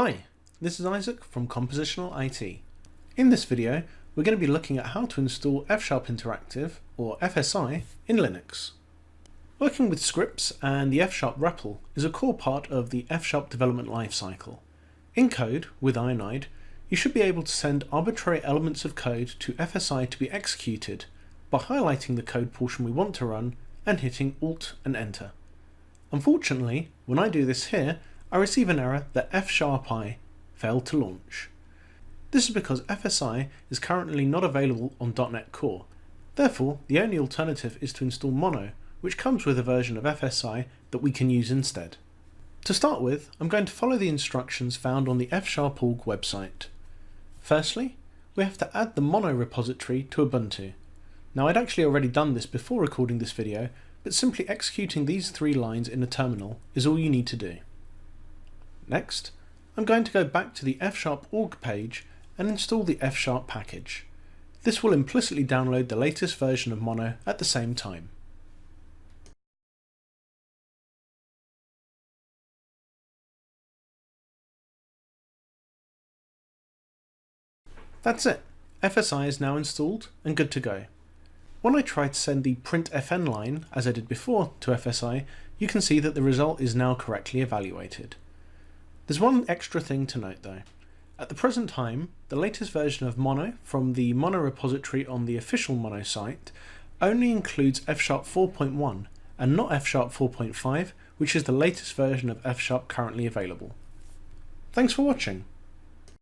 Hi, this is Isaac from Compositional IT. In this video, we're going to be looking at how to install F# Interactive, or FSI, in Linux. Working with scripts and the F# REPL is a core part of the F# development lifecycle. In code, with Ionide, you should be able to send arbitrary elements of code to FSI to be executed by highlighting the code portion we want to run and hitting Alt and Enter. Unfortunately, when I do this here, I receive an error that F#I failed to launch. This is because FSI is currently not available on .NET Core. Therefore, the only alternative is to install Mono, which comes with a version of FSI that we can use instead. To start with, I'm going to follow the instructions found on the F#org website. Firstly, we have to add the Mono repository to Ubuntu. Now, I'd actually already done this before recording this video, but simply executing these 3 lines in a terminal is all you need to do. Next, I'm going to go back to the F#org page and install the F# package. This will implicitly download the latest version of Mono at the same time. That's it. FSI is now installed and good to go. When I try to send the printfn line, as I did before, to FSI, you can see that the result is now correctly evaluated. There's one extra thing to note though. At the present time, the latest version of Mono from the Mono repository on the official Mono site only includes F# 4.1 and not F# 4.5, which is the latest version of F# currently available. Thanks for watching.